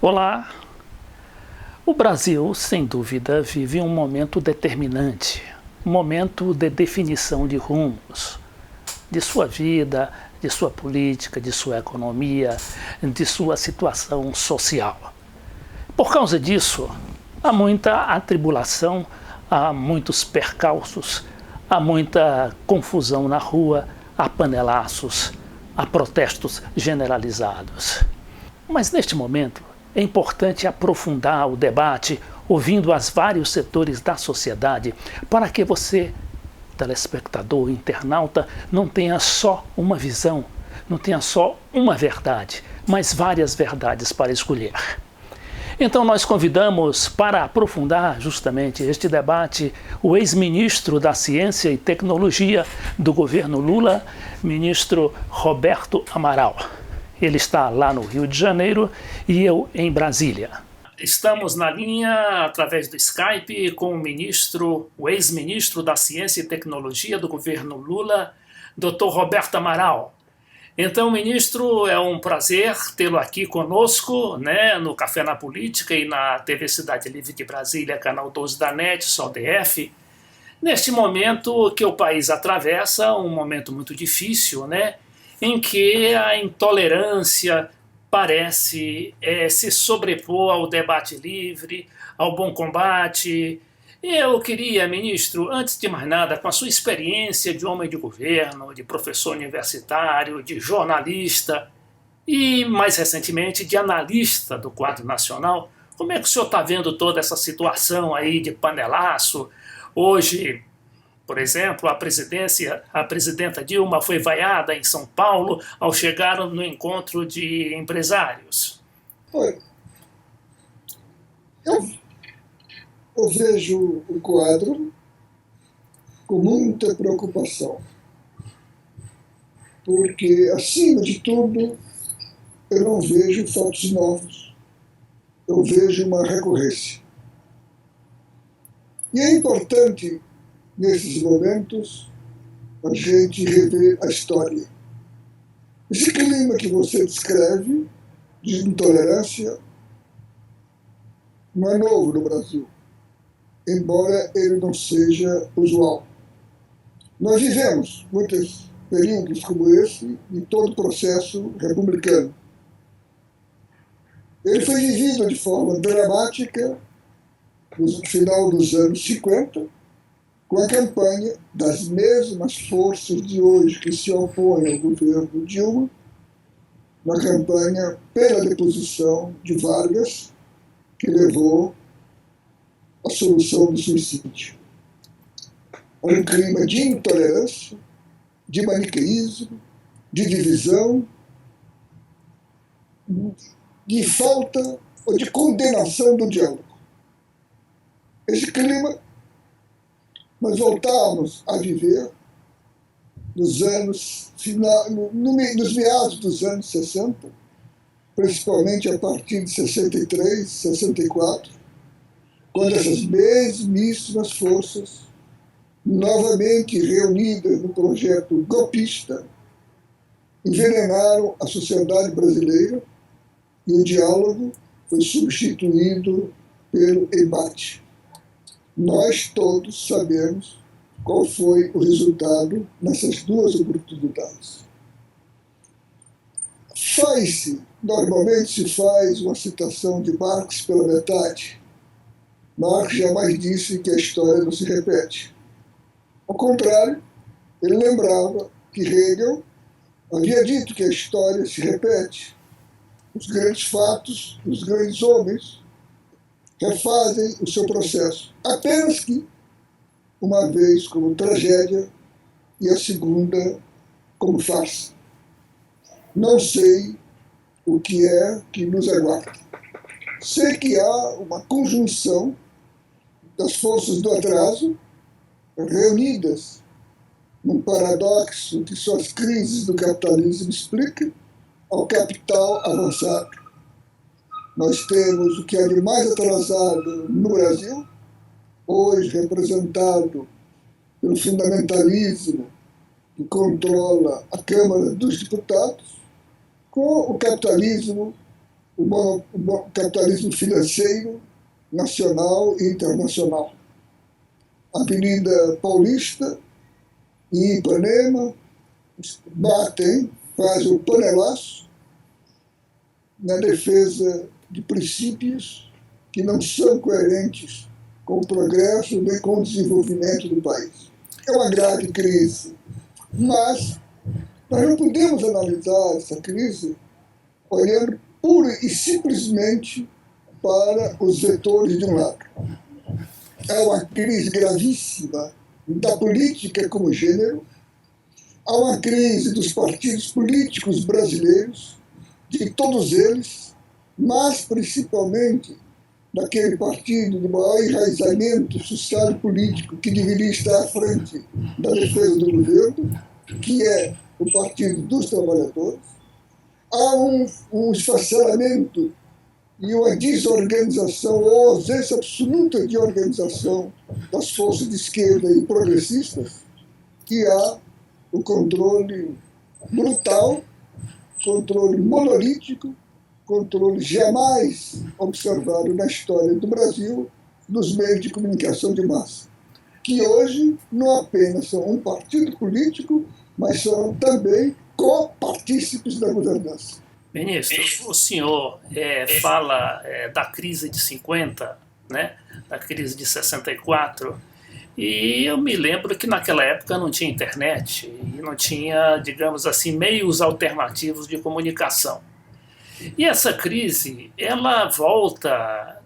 Olá! O Brasil, sem dúvida, vive um momento determinante, um momento de definição de rumos, de sua vida, de sua política, de sua economia, de sua situação social. Por causa disso, há muita atribulação, há muitos percalços, há muita confusão na rua, há panelaços, há protestos generalizados. Mas neste momento é importante aprofundar o debate, ouvindo os vários setores da sociedade, para que você, telespectador, internauta, não tenha só uma visão, não tenha só uma verdade, mas várias verdades para escolher. Então nós convidamos para aprofundar justamente este debate o ex-ministro da Ciência e Tecnologia do governo Lula, ministro Roberto Amaral. Ele está lá no Rio de Janeiro e eu em Brasília. Estamos na linha, através do Skype, com o ex-ministro da Ciência e Tecnologia do governo Lula, Dr. Roberto Amaral. Então, ministro, é um prazer tê-lo aqui conosco, no Café na Política e na TV Cidade Livre de Brasília, canal 12 da NET, Sol DF. Neste momento que o país atravessa, um momento muito difícil, em que a intolerância parece se sobrepor ao debate livre, ao bom combate. Eu queria, ministro, antes de mais nada, com a sua experiência de homem de governo, de professor universitário, de jornalista e, mais recentemente, de analista do quadro nacional, como é que o senhor está vendo toda essa situação aí de panelaço? Hoje, por exemplo, a presidenta Dilma foi vaiada em São Paulo ao chegar no encontro de empresários. Olha, eu vejo o quadro com muita preocupação, porque, acima de tudo, eu não vejo fatos novos, eu vejo uma recorrência. E é importante, nesses momentos, a gente rever a história. Esse clima que você descreve, de intolerância, não é novo no Brasil, embora ele não seja usual. Nós vivemos muitos períodos como esse em todo o processo republicano. Ele foi vivido de forma dramática no final dos anos 50, com a campanha das mesmas forças de hoje que se opõem ao governo Dilma, na campanha pela deposição de Vargas, que levou à solução do suicídio. Um clima de intolerância, de maniqueísmo, de divisão, de falta ou de condenação do diálogo. Esse clima nós voltamos a viver nos meados dos anos 60, principalmente a partir de 63, 64, quando essas mesmíssimas forças, novamente reunidas no projeto golpista, envenenaram a sociedade brasileira e o diálogo foi substituído pelo embate. Nós todos sabemos qual foi o resultado nessas duas oportunidades. Normalmente se faz uma citação de Marx pela metade. Marx jamais disse que a história não se repete. Ao contrário, ele lembrava que Hegel havia dito que a história se repete. Os grandes fatos, os grandes homens, refazem o seu processo, apenas que uma vez como tragédia e a segunda como farsa. Não sei o que é que nos aguarda. Sei que há uma conjunção das forças do atraso reunidas num paradoxo que só as crises do capitalismo explicam ao capital avançado. Nós temos o que é de mais atrasado no Brasil, hoje representado pelo fundamentalismo que controla a Câmara dos Deputados, com o capitalismo o capitalismo financeiro nacional e internacional. A Avenida Paulista e Ipanema batem, fazem o panelaço na defesa de princípios que não são coerentes com o progresso nem com o desenvolvimento do país. É uma grave crise, mas nós não podemos analisar essa crise olhando pura e simplesmente para os vetores de um lado. É uma crise gravíssima da política como gênero, há uma crise dos partidos políticos brasileiros, de todos eles, mas principalmente daquele partido de maior enraizamento social e político que deveria estar à frente da defesa do governo, que é o Partido dos Trabalhadores. Há um esfacelamento e uma desorganização, ou ausência absoluta de organização das forças de esquerda e progressistas, que há o controle brutal, controle monolítico, controle jamais observado na história do Brasil dos meios de comunicação de massa, que hoje não apenas são um partido político, mas são também copartícipes da governança. Ministro, o senhor fala da crise de 50, né, da crise de 64, e eu me lembro que naquela época não tinha internet e não tinha, digamos assim, meios alternativos de comunicação. E essa crise, ela volta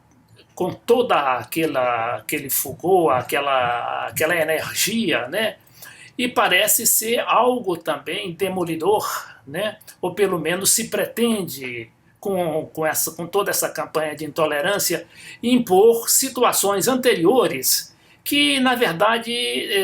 com toda aquele fulgor, aquela energia, né? E parece ser algo também demolidor, né? Ou pelo menos se pretende, com toda essa campanha de intolerância, impor situações anteriores que, na verdade,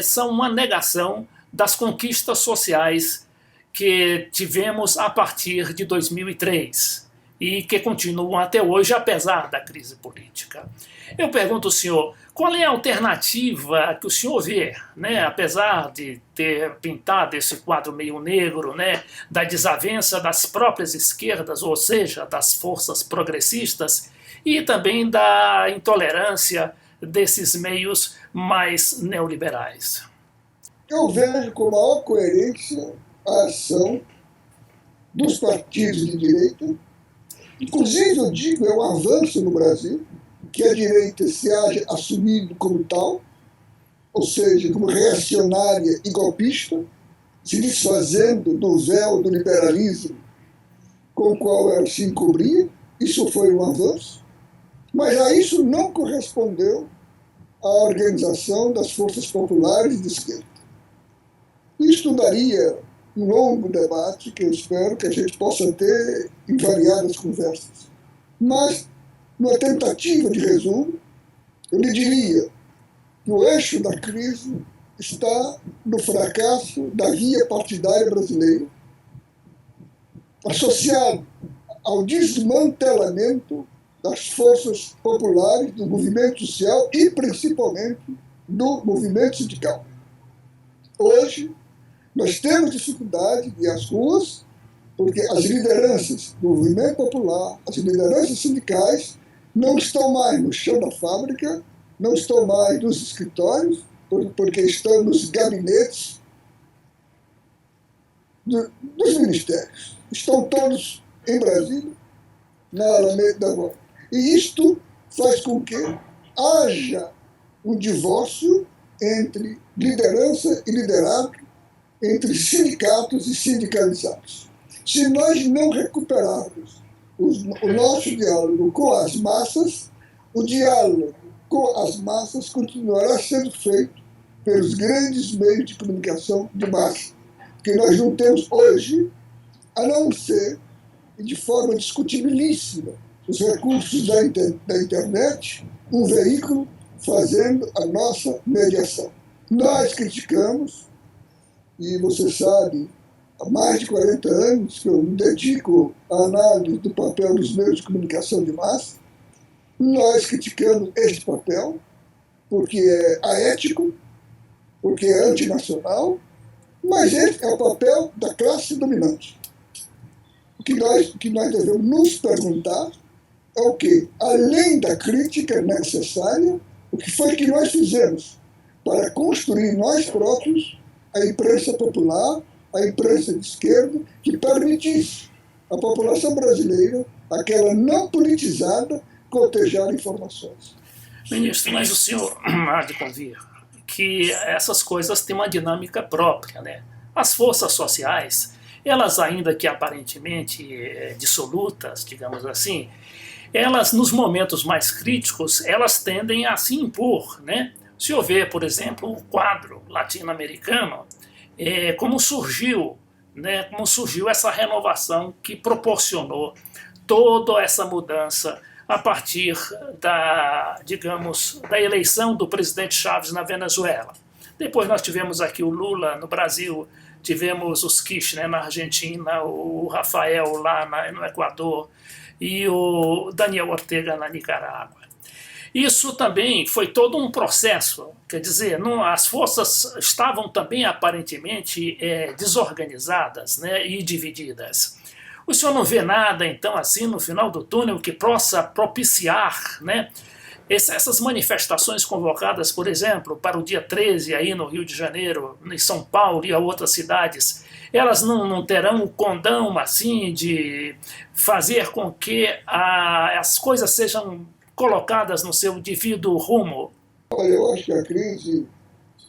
são uma negação das conquistas sociais que tivemos a partir de 2003 e que continuam até hoje, apesar da crise política. Eu pergunto ao senhor, qual é a alternativa que o senhor vê, né, apesar de ter pintado esse quadro meio negro, né, da desavença das próprias esquerdas, ou seja, das forças progressistas, e também da intolerância desses meios mais neoliberais? Eu vejo com maior coerência a ação dos partidos de direita. Inclusive, eu digo, é um avanço no Brasil que a direita se haja assumido como tal, ou seja, como reacionária e golpista, se desfazendo do véu do liberalismo com o qual ela se encobria. Isso foi um avanço, mas a isso não correspondeu a organização das forças populares de esquerda. Isto daria um longo debate que eu espero que a gente possa ter em variadas conversas. Mas, numa tentativa de resumo, eu lhe diria que o eixo da crise está no fracasso da via partidária brasileira, associado ao desmantelamento das forças populares, do movimento social e, principalmente, do movimento sindical. Hoje, nós temos dificuldade de ir às ruas, porque as lideranças do movimento popular, as lideranças sindicais, não estão mais no chão da fábrica, não estão mais nos escritórios, porque estão nos gabinetes dos ministérios. Estão todos em Brasília, na Alameda da Rua. E isto faz com que haja um divórcio entre liderança e liderado, entre sindicatos e sindicalizados. Se nós não recuperarmos o nosso diálogo com as massas, o diálogo com as massas continuará sendo feito pelos grandes meios de comunicação de massa, que nós não temos hoje, a não ser, de forma discutibilíssima, os recursos da internet, um veículo fazendo a nossa mediação. Nós criticamos, e você sabe, há mais de 40 anos que eu me dedico à análise do papel dos meios de comunicação de massa. Nós criticamos este papel porque é aético, porque é antinacional, mas esse é o papel da classe dominante. que nós devemos nos perguntar é o que, além da crítica necessária, o que foi que nós fizemos para construir nós próprios a imprensa popular, a imprensa de esquerda, que permitisse à população brasileira, aquela não politizada, cotejar informações. Ministro, mas o senhor há de convir que essas coisas têm uma dinâmica própria, né? As forças sociais, elas ainda que aparentemente dissolutas, digamos assim, elas nos momentos mais críticos, elas tendem a se impor, né? Se eu ver, por exemplo, o quadro latino-americano, como surgiu, né? Como surgiu essa renovação que proporcionou toda essa mudança a partir da, digamos, da eleição do presidente Chávez na Venezuela. Depois nós tivemos aqui o Lula no Brasil, tivemos os Kirchner na Argentina, o Rafael lá no Equador e o Daniel Ortega na Nicarágua. Isso também foi todo um processo, quer dizer, as forças estavam também aparentemente desorganizadas, né, e divididas. O senhor não vê nada, então, assim, no final do túnel que possa propiciar, né, essas manifestações convocadas, por exemplo, para o dia 13 aí no Rio de Janeiro, em São Paulo e a outras cidades, elas não terão o condão, assim, de fazer com que as coisas sejam colocadas no seu devido rumo? Olha, eu acho que a crise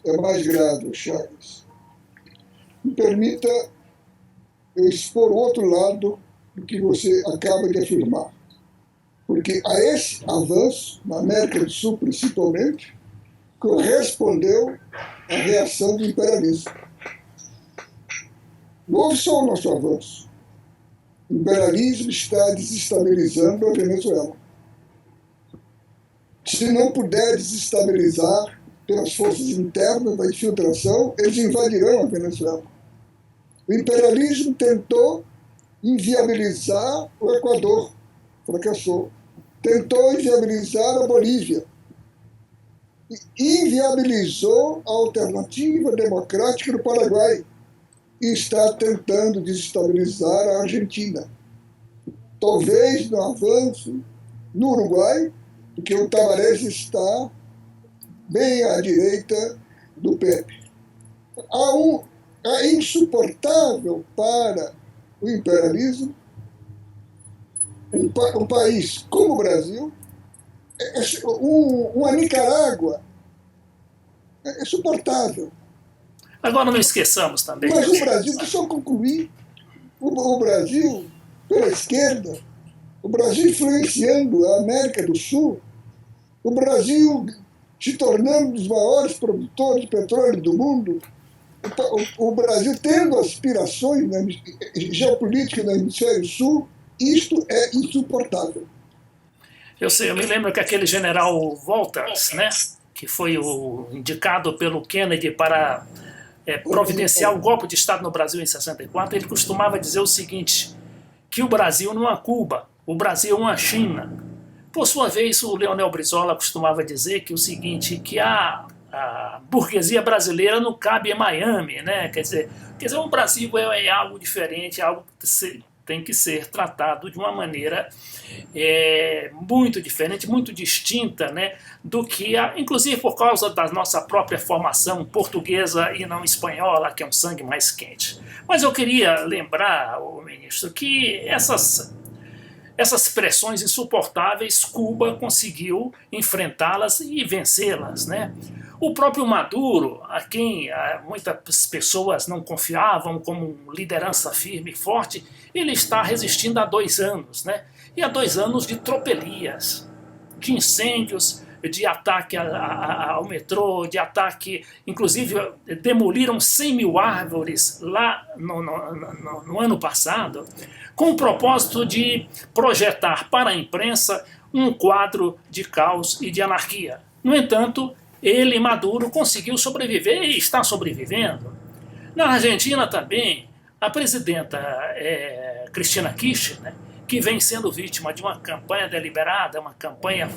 é mais grave, Chaves. Me permita eu expor o outro lado do que você acaba de afirmar. Porque a esse avanço, na América do Sul principalmente, correspondeu a reação do imperialismo. Não houve só o nosso avanço. O imperialismo está desestabilizando a Venezuela. Se não puder desestabilizar pelas forças internas da infiltração, eles invadirão a Venezuela. O imperialismo tentou inviabilizar o Equador, fracassou. Tentou inviabilizar a Bolívia. Inviabilizou a alternativa democrática do Paraguai e está tentando desestabilizar a Argentina. Talvez no avanço no Uruguai, porque o Tabarés está bem à direita do Pepe. É insuportável para o imperialismo um país como o Brasil, uma Nicarágua, é suportável. Agora não esqueçamos também. Mas o Brasil, deixa eu concluir, o Brasil, pela esquerda, o Brasil influenciando a América do Sul, o Brasil se tornando um dos maiores produtores de petróleo do mundo, o Brasil tendo aspirações geopolíticas no hemisfério sul, isto é insuportável. Eu sei, eu me lembro que aquele general Walters, né, que foi o indicado pelo Kennedy para providenciar o golpe de Estado no Brasil em 64, ele costumava dizer o seguinte, que o Brasil não é Cuba, o Brasil é uma China. Por sua vez, o Leonel Brizola costumava dizer que o seguinte, que a burguesia brasileira não cabe em Miami, né? Quer dizer, o Brasil é algo diferente, algo que tem que ser tratado de uma maneira muito diferente, muito distinta, né, do que, inclusive por causa da nossa própria formação portuguesa e não espanhola, que é um sangue mais quente. Mas eu queria lembrar, ministro, que essas pressões insuportáveis, Cuba conseguiu enfrentá-las e vencê-las, né? O próprio Maduro, a quem muitas pessoas não confiavam como liderança firme e forte, ele está resistindo há 2 anos, né? E há 2 anos de tropelias, de incêndios, de ataque ao metrô, de ataque, inclusive demoliram 100 mil árvores lá no ano passado, com o propósito de projetar para a imprensa um quadro de caos e de anarquia. No entanto, ele, Maduro, conseguiu sobreviver e está sobrevivendo. Na Argentina também, a presidenta Cristina Kirchner, que vem sendo vítima de uma campanha deliberada, uma campanha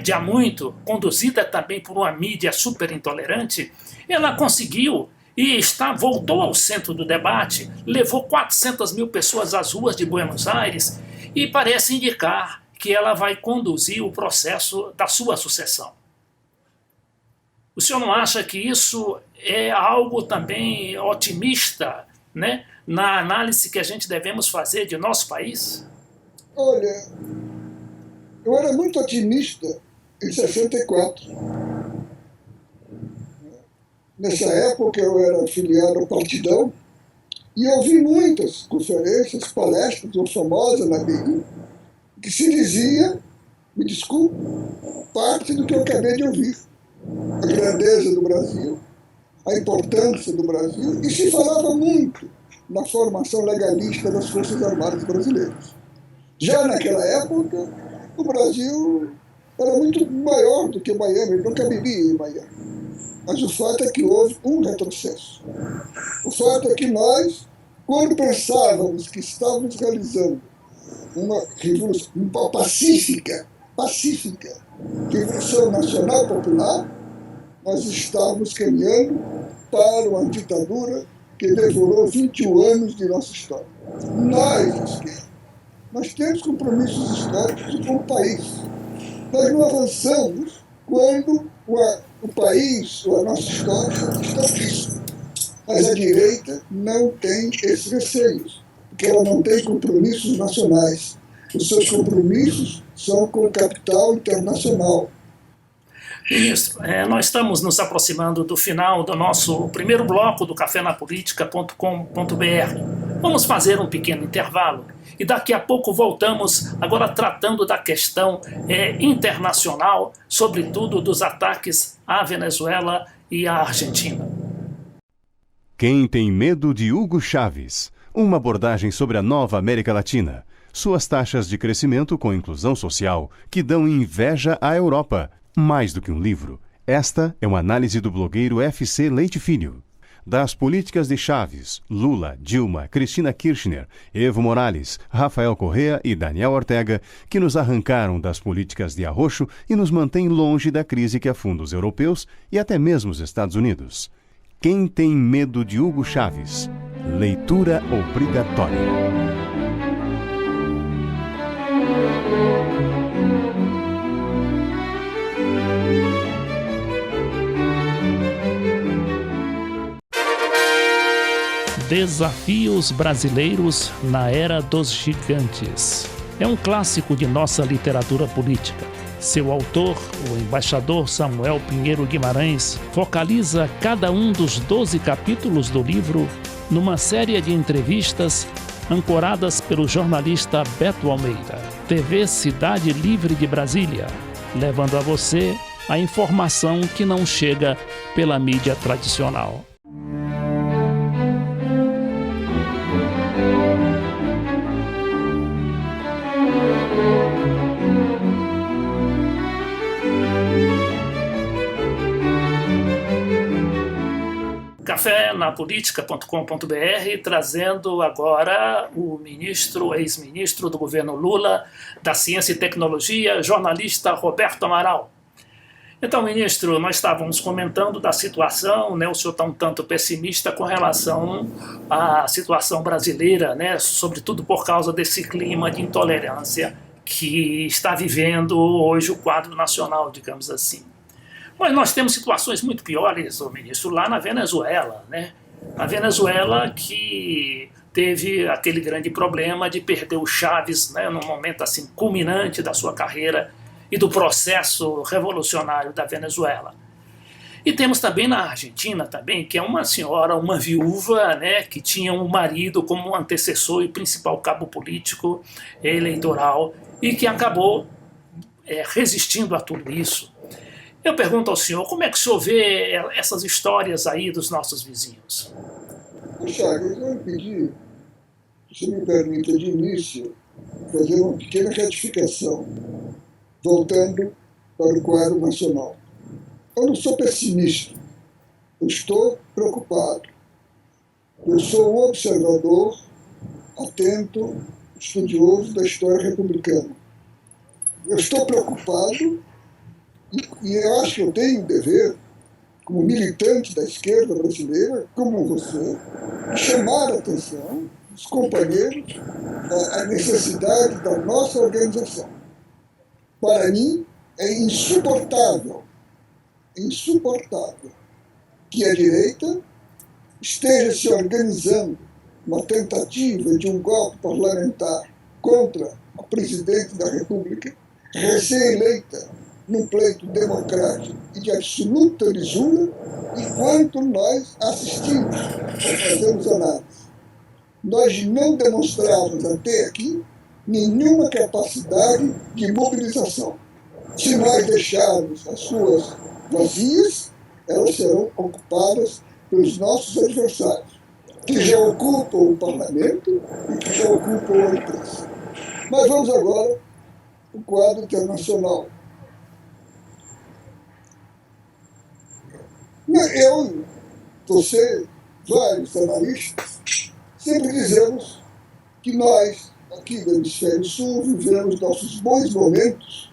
de há muito, conduzida também por uma mídia super intolerante, ela conseguiu e voltou ao centro do debate, levou 400 mil pessoas às ruas de Buenos Aires e parece indicar que ela vai conduzir o processo da sua sucessão. O senhor não acha que isso é algo também otimista, né, na análise que a gente devemos fazer de nosso país? Olha, eu era muito otimista em 64. Nessa época eu era afiliado ao Partidão e ouvi muitas conferências, palestras, ou famosas na BI, que se dizia, me desculpe, parte do que eu acabei de ouvir. A grandeza do Brasil, a importância do Brasil, e se falava muito na formação legalista das Forças Armadas Brasileiras. Já naquela época, o Brasil era muito maior do que Miami, não caberia em Miami. Mas o fato é que houve um retrocesso. O fato é que nós, quando pensávamos que estávamos realizando uma revolução pacífica, revolução nacional popular, nós estávamos caminhando para uma ditadura que devorou 21 anos de nossa história. Nós, esquerda, nós temos compromissos históricos com o país. Nós não avançamos quando o país, ou a nossa história, está em risco. Mas a direita não tem esses receios, porque ela não tem compromissos nacionais. Os seus compromissos são com o capital internacional. Ministro, nós estamos nos aproximando do final do nosso primeiro bloco do cafenapolitica.com.br. Vamos fazer um pequeno intervalo e daqui a pouco voltamos, agora tratando da questão internacional, sobretudo dos ataques à Venezuela e à Argentina. Quem tem medo de Hugo Chávez? Uma abordagem sobre a nova América Latina. Suas taxas de crescimento com inclusão social que dão inveja à Europa. Mais do que um livro, esta é uma análise do blogueiro FC Leite Filho. Das políticas de Chávez, Lula, Dilma, Cristina Kirchner, Evo Morales, Rafael Correa e Daniel Ortega, que nos arrancaram das políticas de arroxo e nos mantêm longe da crise que afunda os europeus e até mesmo os Estados Unidos. Quem tem medo de Hugo Chávez? Leitura obrigatória. Desafios brasileiros na era dos gigantes. É um clássico de nossa literatura política. Seu autor, o embaixador Samuel Pinheiro Guimarães, focaliza cada um dos 12 capítulos do livro numa série de entrevistas ancoradas pelo jornalista Beto Almeida. TV Cidade Livre de Brasília, levando a você a informação que não chega pela mídia tradicional. Cafenapolitica.com.br, trazendo agora o ex-ministro do governo Lula, da Ciência e Tecnologia, jornalista Roberto Amaral. Então, ministro, nós estávamos comentando da situação, né, o senhor está um tanto pessimista com relação à situação brasileira, né, sobretudo por causa desse clima de intolerância que está vivendo hoje o quadro nacional, digamos assim. Mas nós temos situações muito piores, ministro, lá na Venezuela, né? A Venezuela que teve aquele grande problema de perder o Chávez, né, num momento assim culminante da sua carreira e do processo revolucionário da Venezuela. E temos também na Argentina, também, que é uma senhora, uma viúva, né, que tinha um marido como antecessor e principal cabo político eleitoral e que acabou resistindo a tudo isso. Eu pergunto ao senhor, como é que o senhor vê essas histórias aí dos nossos vizinhos? Chagas, eu vou pedir, se me permita, de início, fazer uma pequena retificação, voltando para o quadro nacional. Eu não sou pessimista, eu estou preocupado. Eu sou um observador atento, estudioso da história republicana. Eu estou preocupado e eu acho que eu tenho o dever, como militante da esquerda brasileira, como você, chamar a atenção dos companheiros à necessidade da nossa organização. Para mim, é insuportável que a direita esteja se organizando uma tentativa de um golpe parlamentar contra a presidente da República, recém-eleita num pleito democrático e de absoluta lisura, enquanto nós assistimos ou fazemos análise. Nós não demonstramos até aqui nenhuma capacidade de mobilização. Se nós deixarmos as ruas vazias, elas serão ocupadas pelos nossos adversários, que já ocupam o parlamento e que já ocupam a imprensa. Mas vamos agora para o quadro internacional. Eu, você, vários analistas, sempre dizemos que nós, aqui do Hemisfério Sul, vivemos nossos bons momentos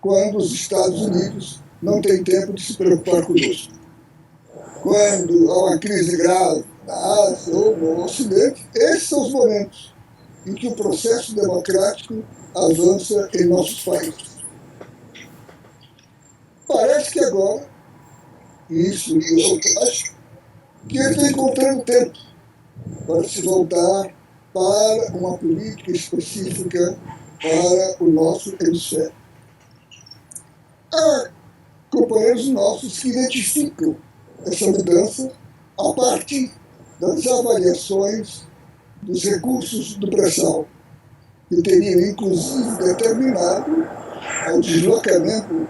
quando os Estados Unidos não têm tempo de se preocupar conosco. Quando há uma crise grave na Ásia ou no Ocidente, esses são os momentos em que o processo democrático avança em nossos países. Parece que agora, isso eu acho, que ele está encontrando tempo para se voltar para uma política específica para o nosso hemisfério. Há companheiros nossos que identificam essa mudança a partir das avaliações dos recursos do pré-sal, que teriam inclusive determinado o deslocamento,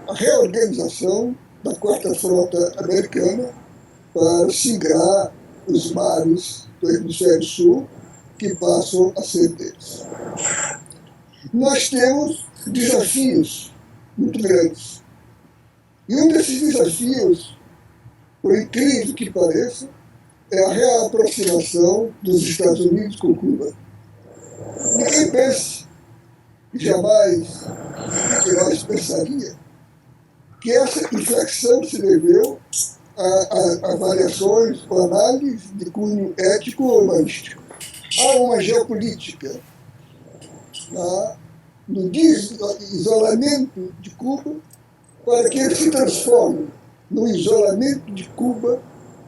a reorganização da Quarta Frota Americana para singrar os mares do Hemisfério Sul que passam a ser deles. Nós temos desafios muito grandes. E um desses desafios, por incrível que pareça, é a reaproximação dos Estados Unidos com Cuba. Ninguém pense, jamais que nós pensaria, que essa inflexão se deveu a variações ou análises de cunho ético ou humanístico. Há uma geopolítica no isolamento de Cuba para que ele se transforme no isolamento de Cuba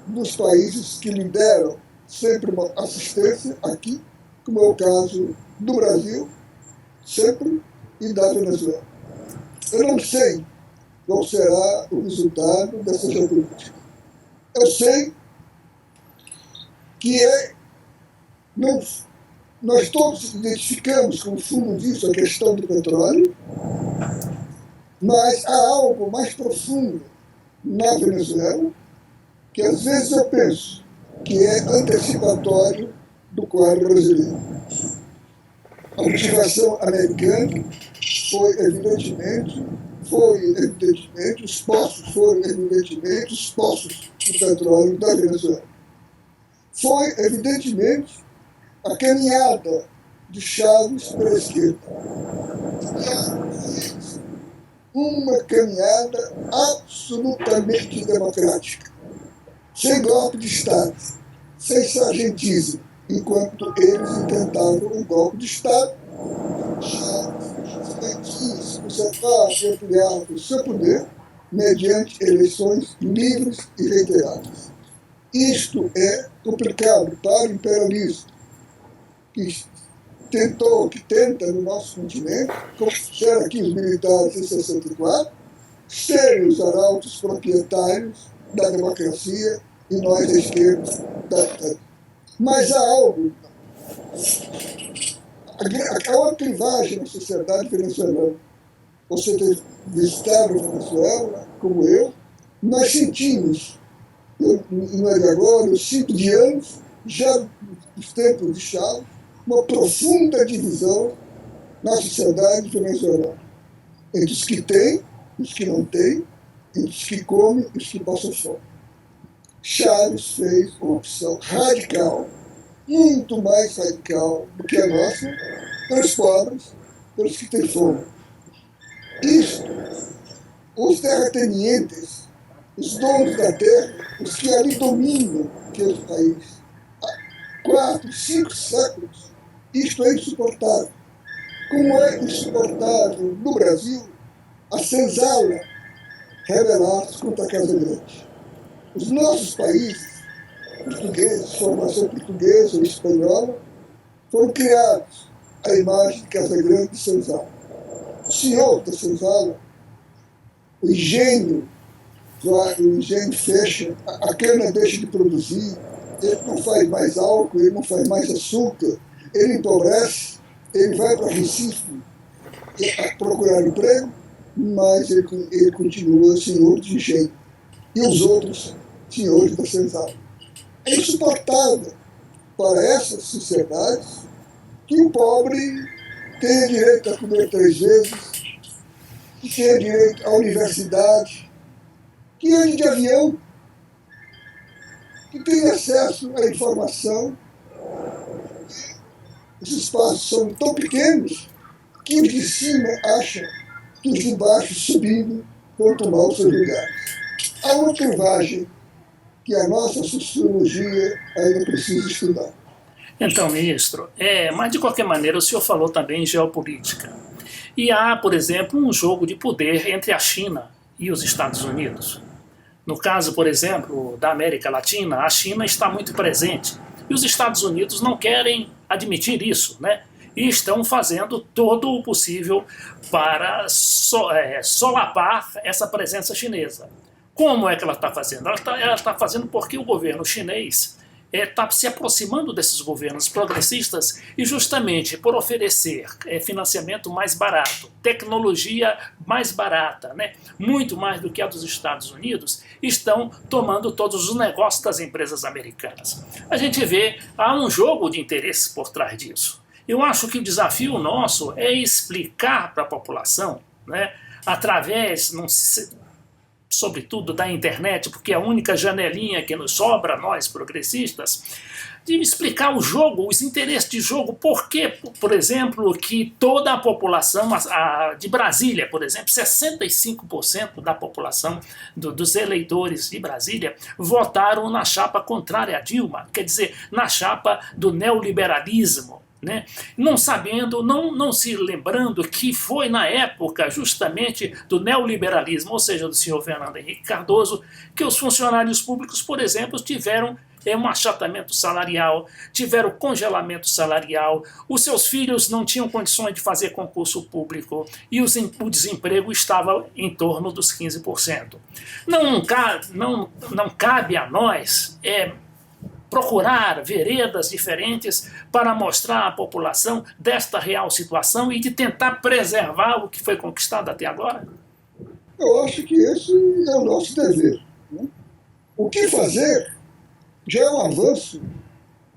dos países que lhe deram sempre uma assistência aqui, como é o caso do Brasil, sempre, e da Venezuela. Eu não sei qual será o resultado dessa geopolítica. Eu sei que nós todos identificamos como fundo disso a questão do petróleo, mas há algo mais profundo na Venezuela que às vezes eu penso que é antecipatório do quadro brasileiro. A motivação americana foi evidentemente, os poços foram evidentemente os poços de petróleo da Venezuela. Foi evidentemente a caminhada de Chávez para a esquerda. Uma caminhada absolutamente democrática, sem golpe de Estado, sem sargentismo, enquanto eles intentavam um golpe de Estado. Chávez conservar e ampliar o seu poder mediante eleições livres e reiteradas. Isto é complicado para o imperialismo, que tenta no nosso continente, como fizeram aqui os militares em 64, serem os arautos proprietários da democracia e nós da esquerda da ditadura. Mas há algo, há uma clivagem na sociedade venezuelana. Você tem visitado a Venezuela, como eu, nós sentimos, não é de agora, eu sinto de anos, já dos tempos de Chávez, uma profunda divisão na sociedade venezuelana, entre os que têm e os que não têm, entre os que comem e os que passam fome. Chávez fez uma opção radical, muito mais radical do que a nossa, pelos pobres, pelos que têm fome. Isto, os terratenientes os donos da terra, os que ali dominam aquele país há 4, 5 séculos. Isto é insuportável. Como é insuportável no Brasil a senzala rebelar-se contra a Casa Grande. Os nossos países, portugueses, formação portuguesa ou espanhola, foram criados à imagem de Casa Grande e senzala. O senhor da senzala, o engenho fecha, a cana deixa de produzir, ele não faz mais álcool, ele não faz mais açúcar, ele empobrece, ele vai para Recife procurar emprego, mas ele continua senhor de engenho. E os outros senhores da senzala. É insuportável para essas sociedades que o pobre tenha direito a comer 3 vezes, que tenha direito à universidade, que ande de avião, que tenha acesso à informação. Os espaços são tão pequenos que os de cima acham que os de baixo, subindo, vão tomar os seus lugares. Há uma clivagem que a nossa sociologia ainda precisa estudar. Então, ministro, mas de qualquer maneira o senhor falou também em geopolítica. E há, por exemplo, um jogo de poder entre a China e os Estados Unidos. No caso, por exemplo, da América Latina, a China está muito presente e os Estados Unidos não querem admitir isso, né? E estão fazendo todo o possível para solapar essa presença chinesa. Como é que ela está fazendo? Ela está fazendo porque o governo chinês está se aproximando desses governos progressistas e justamente por oferecer financiamento mais barato, tecnologia mais barata, né, muito mais do que a dos Estados Unidos, estão tomando todos os negócios das empresas americanas. A gente vê, há um jogo de interesses por trás disso. Eu acho que o desafio nosso é explicar para a população, né, através, sobretudo da internet, porque é a única janelinha que nos sobra a nós progressistas, de explicar o jogo, os interesses de jogo, por que, por exemplo, que toda a população de Brasília, por exemplo, 65% da população dos eleitores de Brasília votaram na chapa contrária a Dilma, quer dizer, na chapa do neoliberalismo. Né? Não sabendo, não se lembrando que foi na época justamente do neoliberalismo, ou seja, do senhor Fernando Henrique Cardoso, que os funcionários públicos, por exemplo, tiveram um achatamento salarial, tiveram congelamento salarial, os seus filhos não tinham condições de fazer concurso público e o desemprego estava em torno dos 15%. Não cabe a nós procurar veredas diferentes para mostrar à população desta real situação e de tentar preservar o que foi conquistado até agora? Eu acho que esse é o nosso dever. Né? O que fazer já é um avanço,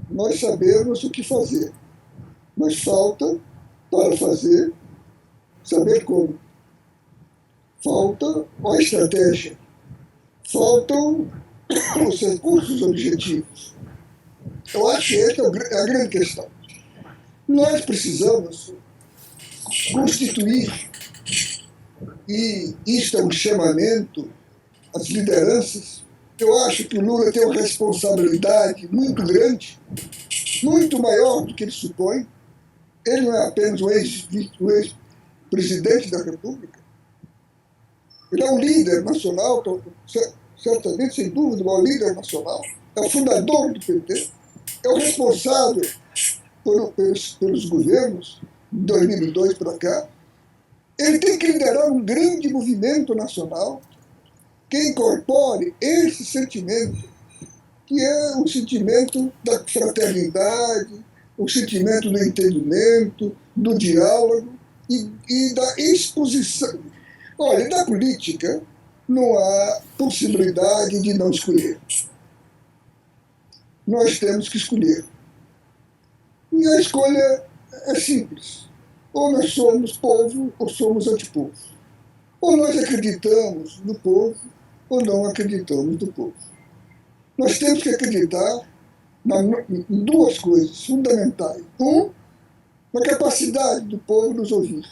nós sabemos o que fazer. Mas falta, para fazer, saber como. Falta a estratégia. Faltam os recursos objetivos. Eu acho que essa é a grande questão. Nós precisamos constituir, e isto é um chamamento às lideranças. Eu acho que o Lula tem uma responsabilidade muito grande, muito maior do que ele supõe. Ele não é apenas o ex-presidente da República. Ele é um líder nacional, certamente, sem dúvida, um líder nacional. É o fundador do PT. É o responsável pelos governos, de 2002 para cá. Ele tem que liderar um grande movimento nacional que incorpore esse sentimento, que é o sentimento da fraternidade, o sentimento do entendimento, do diálogo e da exposição. Olha, na política não há possibilidade de não escolher. Nós temos que escolher. E a escolha é simples. Ou nós somos povo ou somos antipovo. Ou nós acreditamos no povo ou não acreditamos no povo. Nós temos que acreditar em 2 coisas fundamentais. Na capacidade do povo nos ouvir.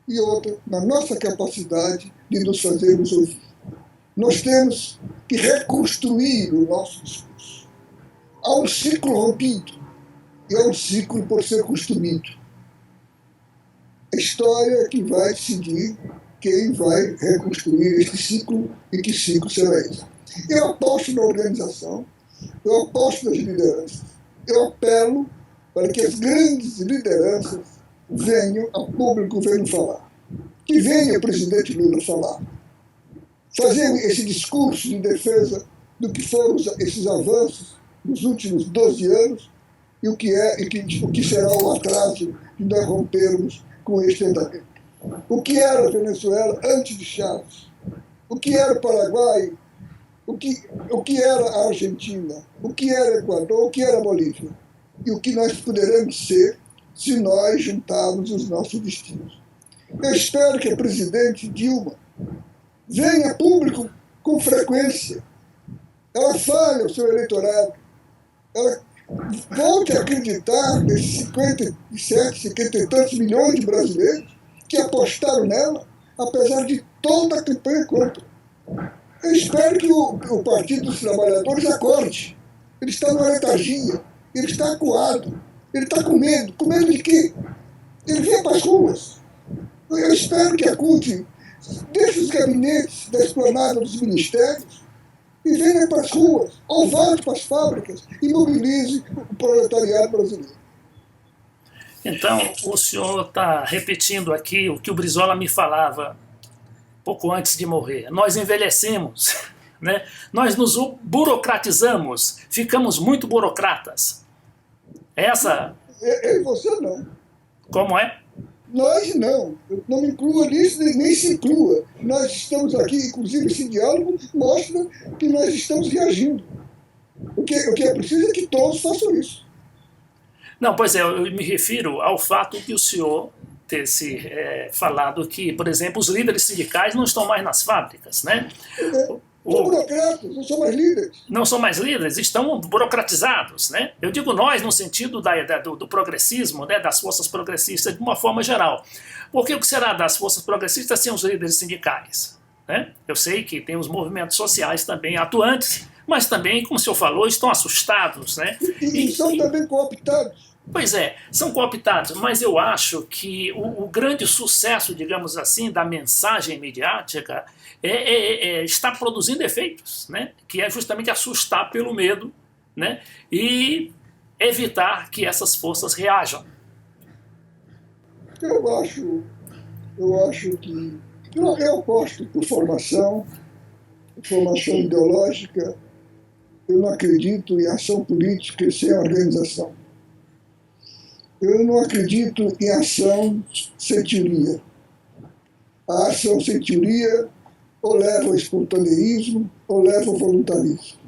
E outra, na nossa capacidade de nos fazermos ouvir. Nós temos que reconstruir o nosso discurso. Há um ciclo rompido e há um ciclo por ser construído. A história é que vai decidir quem vai reconstruir este ciclo e que ciclo será esse. Eu aposto na organização, eu aposto nas lideranças, eu apelo para que as grandes lideranças venham a público, venham falar. Que venha o presidente Lula falar. Fazer esse discurso de defesa do que foram esses avanços nos últimos 12 anos e o que será o atraso de nós rompermos com este andamento. O que era a Venezuela antes de Chávez? O que era o Paraguai? O que era a Argentina? O que era o Equador? O que era a Bolívia? E o que nós poderemos ser se nós juntarmos os nossos destinos. Eu espero que a presidente Dilma venha a público com frequência. Ela fale ao seu eleitorado. Ela volte a acreditar nesses 57, 50 e tantos milhões de brasileiros que apostaram nela, apesar de toda a campanha contra. Eu espero que o Partido dos Trabalhadores acorde. Ele está numa letargia, ele está acuado, ele está com medo. Com medo de quê? Ele vem para as ruas. Eu espero que acude, deixe os gabinetes da esplanada dos ministérios e venha para as ruas, ou volte para as fábricas e mobilize o proletariado brasileiro. Então, o senhor está repetindo aqui o que o Brizola me falava pouco antes de morrer. Nós envelhecemos, né? Nós nos burocratizamos, ficamos muito burocratas. Essa... Você não. Como é? Nós não. Eu não me inclua nisso, nem se inclua. Nós estamos aqui, inclusive esse diálogo mostra que nós estamos reagindo. O que é preciso é que todos façam isso. Não, pois é, eu me refiro ao fato de o senhor ter se falado que, por exemplo, os líderes sindicais não estão mais nas fábricas, né? São burocratas, não são mais líderes. Não são mais líderes, estão burocratizados, né? Eu digo nós no sentido do progressismo, né, das forças progressistas de uma forma geral. Porque o que será das forças progressistas sem os líderes sindicais? Né? Eu sei que tem os movimentos sociais também atuantes, mas também, como o senhor falou, estão assustados, né? E são também cooptados. Pois é, são cooptados, mas eu acho que o grande sucesso, digamos assim, da mensagem midiática está produzindo efeitos, né? Que é justamente assustar pelo medo, né? E evitar que essas forças reajam. Eu acho que eu aposto por formação ideológica. Eu não acredito em ação política sem organização. Eu não acredito em ação sem teoria. A ação sem teoria ou leva ao espontaneísmo ou leva ao voluntarismo.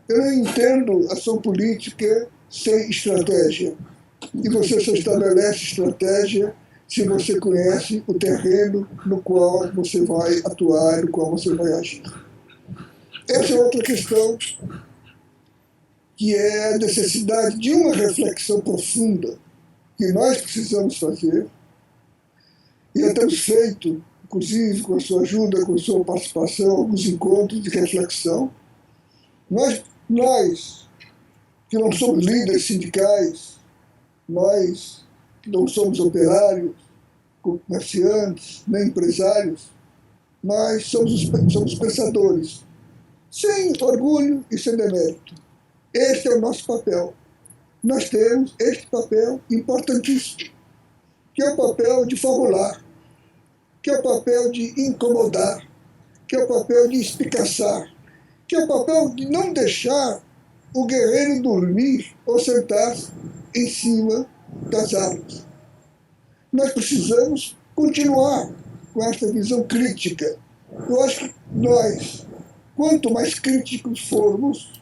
Eu não entendo ação política sem estratégia. E você só estabelece estratégia se você conhece o terreno no qual você vai atuar, no qual você vai agir. Essa é outra questão, que é a necessidade de uma reflexão profunda que nós precisamos fazer, e já temos feito, inclusive com a sua ajuda, com a sua participação, alguns encontros de reflexão. Nós que não somos líderes sindicais, nós que não somos operários, comerciantes, nem empresários, nós somos pensadores, sem orgulho e sem demérito. Este é o nosso papel. Nós temos este papel importantíssimo, que é o papel de formular, que é o papel de incomodar, que é o papel de espicaçar, que é o papel de não deixar o guerreiro dormir ou sentar-se em cima das armas. Nós precisamos continuar com esta visão crítica. Eu acho que nós, quanto mais críticos formos,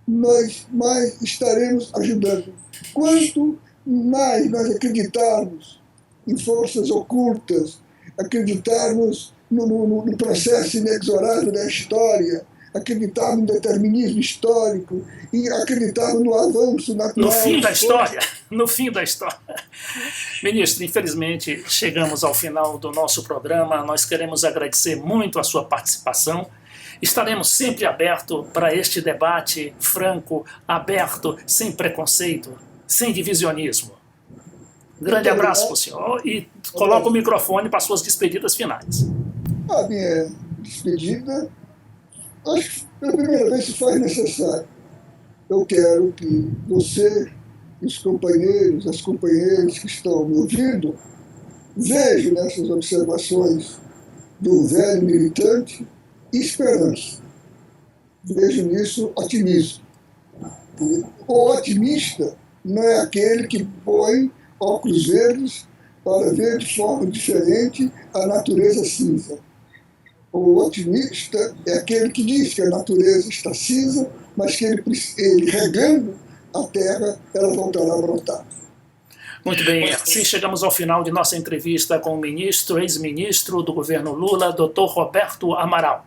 nós mais estaremos ajudando. Quanto mais nós acreditarmos em forças ocultas, acreditarmos no processo inexorável da história, acreditavam no determinismo histórico e acreditavam no avanço natural. No fim da história, no fim da história. Ministro, infelizmente chegamos ao final do nosso programa. Nós queremos agradecer muito a sua participação. Estaremos sempre abertos para este debate franco, aberto, sem preconceito, sem divisionismo. Grande abraço para o senhor e coloca o microfone para suas despedidas finais. A minha despedida, acho que pela primeira vez se faz necessário. Eu quero que você, os companheiros, as companheiras que estão me ouvindo, vejam nessas observações do velho militante esperança. Vejo nisso otimismo. O otimista não é aquele que põe óculos verdes para ver de forma diferente a natureza cinza. O otimista é aquele que diz que a natureza está cinza, mas que ele regando a terra, ela voltará a brotar. Muito bem, assim chegamos ao final de nossa entrevista com o ministro, ex-ministro do governo Lula, Dr. Roberto Amaral.